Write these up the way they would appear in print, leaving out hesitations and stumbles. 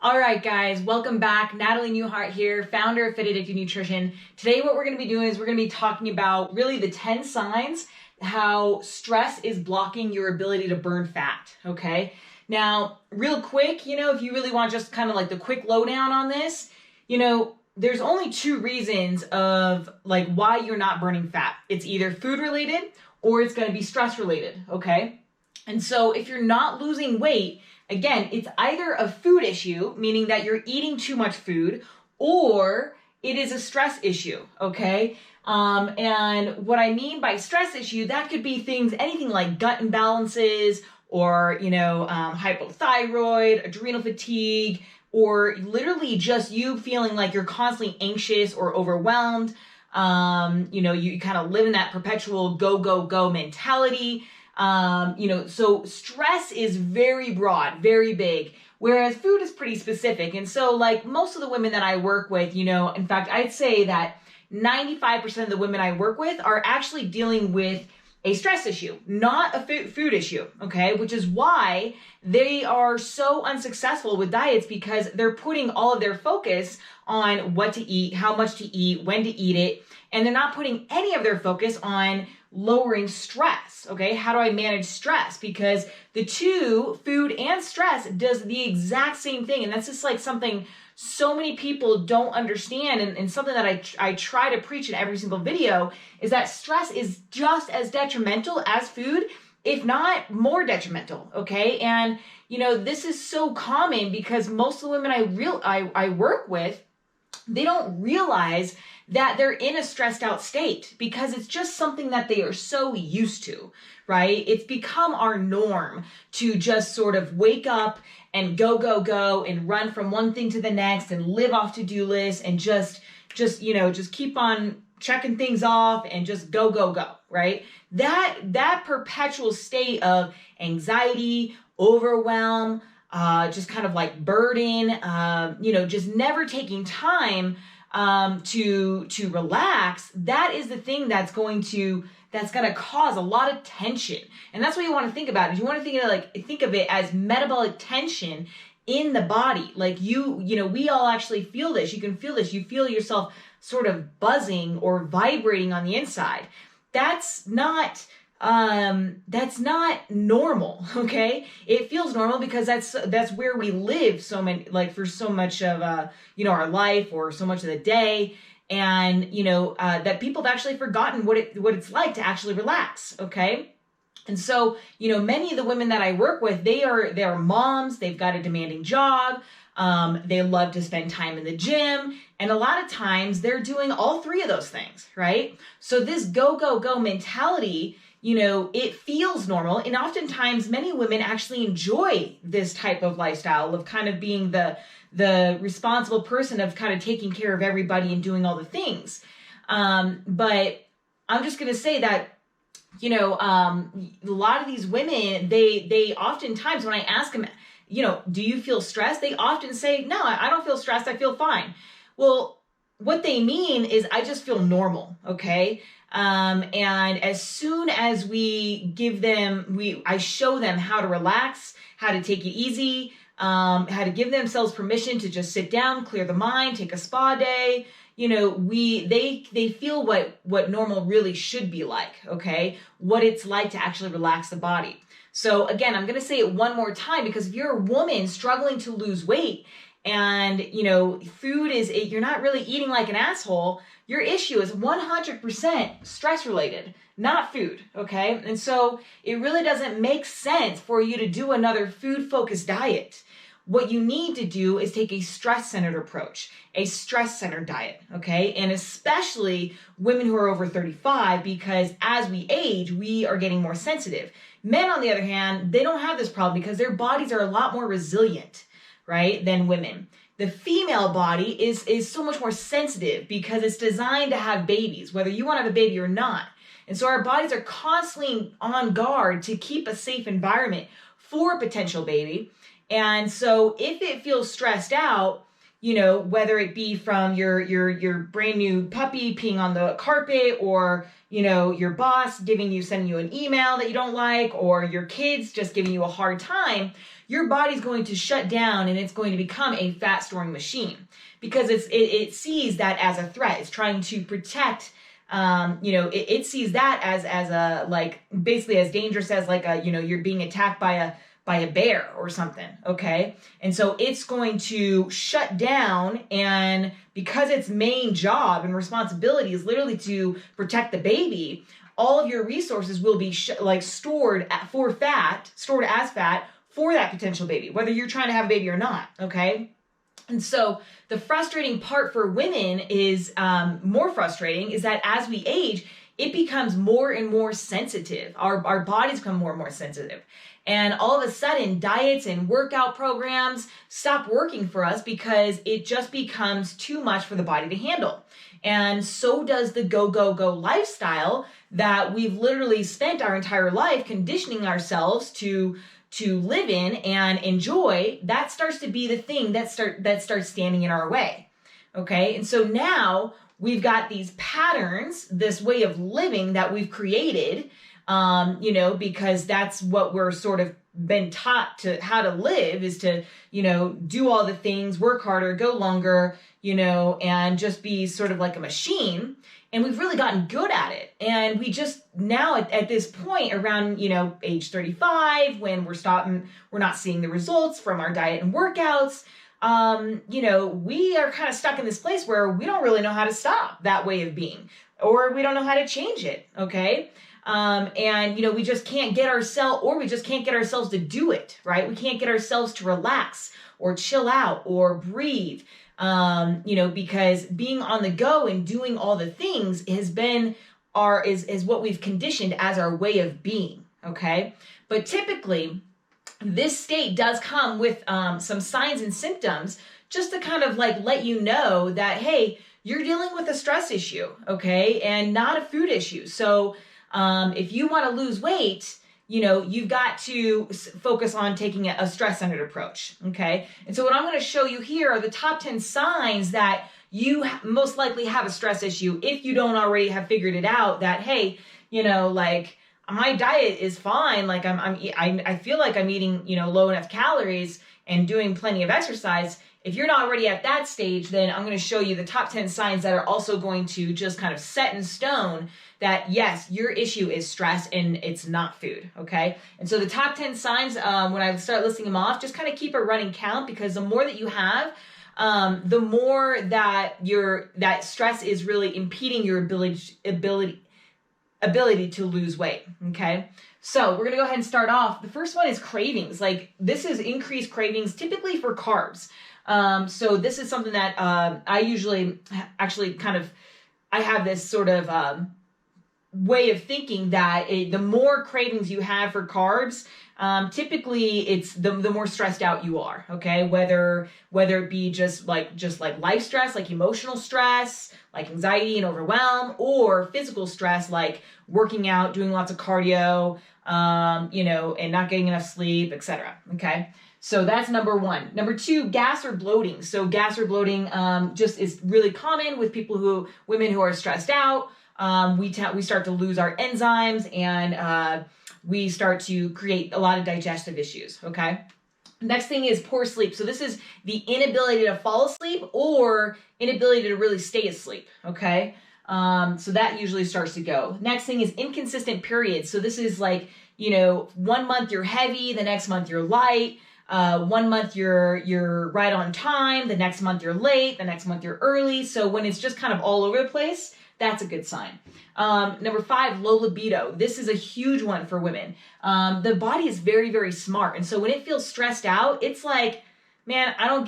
All right, guys, welcome back. Natalie Newhart here, founder of Fit Addicted Nutrition. Today, what we're going to be doing is we're going to be talking about really the 10 signs how stress is blocking your ability to burn fat, okay? Now, real quick, if you really want just kind of like the quick lowdown on this, there's only two reasons of like why you're not burning fat. It's either food related or it's going to be stress related, okay? And so if you're not losing weight, again, it's either a food issue, meaning that you're eating too much food, or it is a stress issue, okay? And what I mean by stress issue, that could be anything like gut imbalances or, hypothyroid, adrenal fatigue, or literally just you feeling like you're constantly anxious or overwhelmed. You kind of live in that perpetual go, go, go mentality. So stress is very broad, very big, whereas food is pretty specific. And so like most of the women that I work with, in fact, I'd say that 95% of the women I work with are actually dealing with a stress issue, not a food issue, okay? Which is why they are so unsuccessful with diets, because they're putting all of their focus on what to eat, how much to eat, when to eat it, and they're not putting any of their focus on lowering stress, okay? How do I manage stress? Because the two, food and stress, does the exact same thing. And that's just like something so many people don't understand. And something that I try to preach in every single video is that stress is just as detrimental as food, if not more detrimental, okay? And, this is so common because most of the women I work with, they don't realize that they're in a stressed out state because it's just something that they are so used to, right? It's become our norm to just sort of wake up and go, go, go and run from one thing to the next and live off to-do lists and just keep on checking things off and just go, go, go, right? That perpetual state of anxiety, overwhelm, just kind of like burden, just never taking time to relax, that is the thing that's going to cause a lot of tension. And that's what you want to think about. Is you want to think of it as metabolic tension in the body. Like we all actually feel this. You can feel this. You feel yourself sort of buzzing or vibrating on the inside. That's not normal, okay? It feels normal because that's where we live for so much of our life or so much of the day, and that people have actually forgotten what it's like to actually relax, okay? And so many of the women that I work with, they're moms, they've got a demanding job, they love to spend time in the gym, and a lot of times they're doing all three of those things, right? So this go, go, go mentality, it feels normal. And oftentimes many women actually enjoy this type of lifestyle of kind of being the responsible person of kind of taking care of everybody and doing all the things. But I'm just going to say that, a lot of these women, they oftentimes, when I ask them, do you feel stressed? They often say, no, I don't feel stressed. I feel fine. Well, what they mean is I just feel normal. Okay. And as soon as I show them how to relax, how to take it easy, how to give themselves permission to just sit down, clear the mind, take a spa day, they feel what normal really should be like, okay? What it's like to actually relax the body. So again, I'm going to say it one more time, because if you're a woman struggling to lose weight and, food you're not really eating like an asshole, your issue is 100% stress related, not food, okay? And so it really doesn't make sense for you to do another food-focused diet. What you need to do is take a stress-centered approach, a stress-centered diet, okay? And especially women who are over 35, because as we age, we are getting more sensitive. Men, on the other hand, they don't have this problem because their bodies are a lot more resilient, right, than women. The female body is so much more sensitive because it's designed to have babies, whether you want to have a baby or not. And so our bodies are constantly on guard to keep a safe environment for a potential baby. And so if it feels stressed out, whether it be from your brand new puppy peeing on the carpet, or, your boss sending you an email that you don't like, or your kids just giving you a hard time, your body's going to shut down and it's going to become a fat storing machine because it sees that as a threat. It's trying to protect. It sees that as a, like, basically as dangerous as like a, you're being attacked by a bear or something. Okay. And so it's going to shut down, and because its main job and responsibility is literally to protect the baby, all of your resources will be stored as fat for that potential baby, whether you're trying to have a baby or not. Okay. And so the frustrating part for women is more frustrating is that as we age, it becomes more and more sensitive. Our bodies become more and more sensitive. And all of a sudden, diets and workout programs stop working for us because it just becomes too much for the body to handle. And so does the go, go, go lifestyle that we've literally spent our entire life conditioning ourselves to live in and enjoy. That starts to be the thing that starts standing in our way. Okay. And so now we've got these patterns, this way of living that we've created, because that's what we're sort of been taught to how to live, is to, do all the things, work harder, go longer, and just be sort of like a machine. And we've really gotten good at it. And we just now at this point around, age 35, when we're not seeing the results from our diet and workouts, we are kind of stuck in this place where we don't really know how to stop that way of being, or we don't know how to change it. Okay. We just can't get ourselves to do it, right? We can't get ourselves to relax or chill out or breathe. Because being on the go and doing all the things is what we've conditioned as our way of being. Okay. But typically this state does come with, some signs and symptoms just to kind of like let you know that, hey, you're dealing with a stress issue. Okay. And not a food issue. So, if you want to lose weight, you've got to focus on taking a stress-centered approach, okay? And so what I'm going to show you here are the top 10 signs that you most likely have a stress issue if you don't already have figured it out that, hey, my diet is fine. Like I feel like I'm eating, low enough calories and doing plenty of exercise. If you're not already at that stage, then I'm going to show you the top 10 signs that are also going to just kind of set in stone that, yes, your issue is stress and it's not food, okay? And so the top 10 signs, when I start listing them off, just kind of keep a running count, because the more that you have, the more that that stress is really impeding your ability to lose weight, okay? So we're going to go ahead and start off. The first one is cravings. Like, this is increased cravings, typically for carbs. So this is something that I usually actually I have this sort of way of thinking that the more cravings you have for carbs, typically it's the more stressed out you are. Okay, whether it be just like life stress, like emotional stress, like anxiety and overwhelm, or physical stress, like working out, doing lots of cardio, and not getting enough sleep, etc. Okay. So that's number one. Number two, gas or bloating. So gas or bloating just is really common with women who are stressed out. We start to lose our enzymes, and we start to create a lot of digestive issues. Okay. Next thing is poor sleep. So this is the inability to fall asleep or inability to really stay asleep. Okay. So that usually starts to go. Next thing is inconsistent periods. So this is like, 1 month you're heavy, the next month you're light. 1 month you're right on time, the next month you're late, the next month you're early. So when it's just kind of all over the place, that's a good sign. Number 5, low libido. This is a huge one for women. The body is very, very smart. And so when it feels stressed out, it's like, man, I don't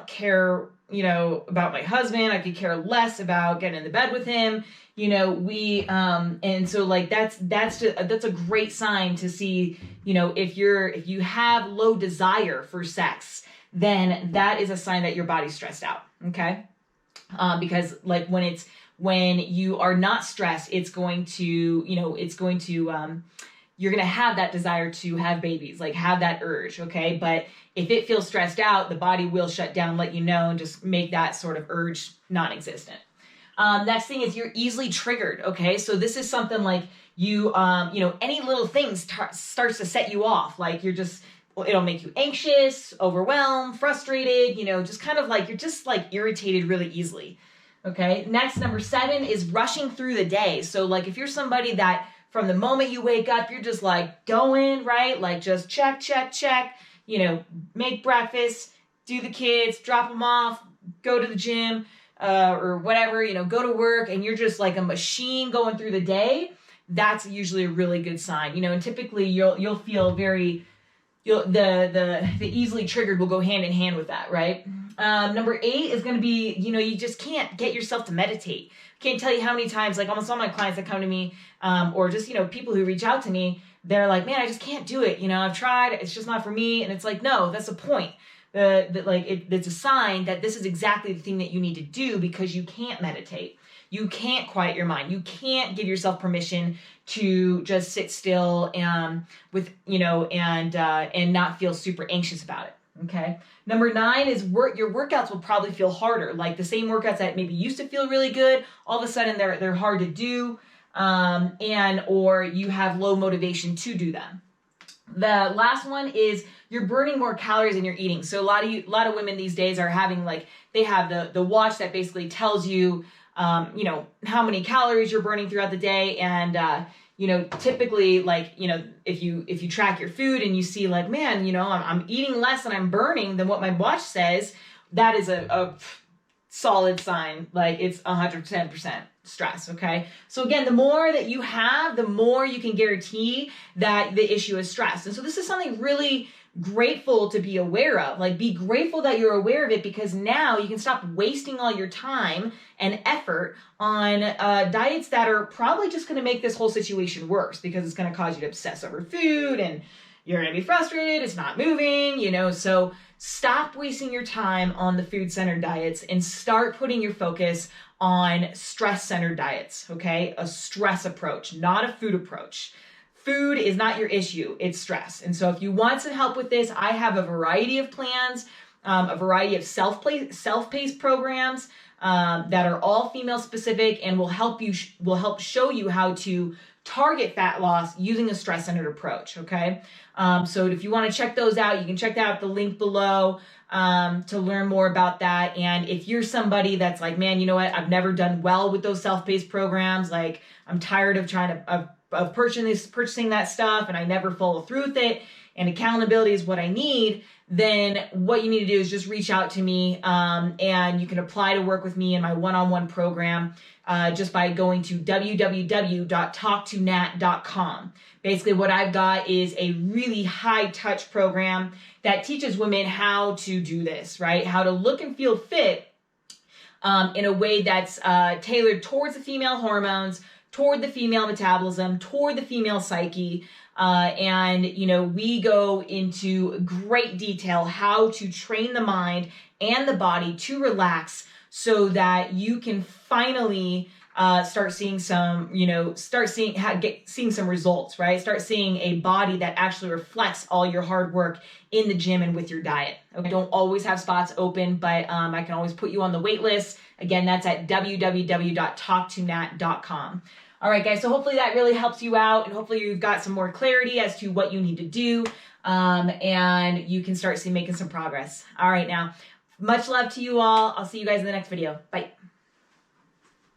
care, about my husband. I could care less about getting in the bed with him. And so like, that's a great sign to see, if you have low desire for sex, then that is a sign that your body's stressed out. Okay. Because like when you are not stressed, you're going to have that desire to have babies, like have that urge. Okay. But if it feels stressed out, the body will shut down, let you know, and just make that sort of urge non-existent. Next thing is you're easily triggered. Okay. So this is something like any little thing starts to set you off. Like you're just, it'll make you anxious, overwhelmed, frustrated, just kind of like, you're just like irritated really easily. Okay. Next, number 7 is rushing through the day. So like if you're somebody that from the moment you wake up, you're just like going, right? Like just check, make breakfast, do the kids, drop them off, go to the gym, or whatever, go to work, and you're just like a machine going through the day. That's usually a really good sign, and typically you'll feel very, the easily triggered will go hand in hand with that, right? Number 8 is going to be, you just can't get yourself to meditate. Can't tell you how many times, like almost all my clients that come to me, or just, people who reach out to me, they're like, man, I just can't do it. I've tried, it's just not for me. And it's like, no, that's the point. It's a sign that this is exactly the thing that you need to do, because you can't meditate. You can't quiet your mind. You can't give yourself permission to just sit still and not feel super anxious about it. Okay. Number 9 is your workouts will probably feel harder. Like the same workouts that maybe used to feel really good, all of a sudden they're hard to do, or you have low motivation to do them. The last one is you're burning more calories than you're eating. So a lot of women these days are having they have the watch that basically tells you, how many calories you're burning throughout the day. And, typically if you track your food and you see man, I'm eating less than I'm burning than what my watch says, that is a solid sign. It's 110% stress. Okay. So again, the more that you have, the more you can guarantee that the issue is stress. And so this is something really grateful to be aware of. Be grateful that you're aware of it, because now you can stop wasting all your time and effort on diets that are probably just going to make this whole situation worse, because it's going to cause you to obsess over food and you're going to be frustrated. It's not moving, so stop wasting your time on the food-centered diets and start putting your focus on stress-centered diets. Okay. A stress approach, not a food approach. Food is not your issue, it's stress. And so if you want some help with this, I have a variety of plans, a variety of self-paced programs that are all female specific, and will help show you how to target fat loss using a stress-centered approach. Okay. So if you want to check those out, you can check out the link below to learn more about that. And if you're somebody that's like, man, you know what, I've never done well with those self-paced programs. I'm tired of of purchasing that stuff, and I never follow through with it, and accountability is what I need, then what you need to do is just reach out to me, and you can apply to work with me in my one-on-one program just by going to www.talktonat.com. Basically, what I've got is a really high-touch program that teaches women how to do this, right? How to look and feel fit in a way that's tailored towards the female hormones, toward the female metabolism, toward the female psyche. And we go into great detail how to train the mind and the body to relax, so that you can finally start seeing some results, right? Start seeing a body that actually reflects all your hard work in the gym and with your diet. Okay. I don't always have spots open, but I can always put you on the wait list. Again, that's at www.talktonat.com. All right, guys, so hopefully that really helps you out, and hopefully you've got some more clarity as to what you need to do, and you can start making some progress. All right, now, much love to you all. I'll see you guys in the next video. Bye.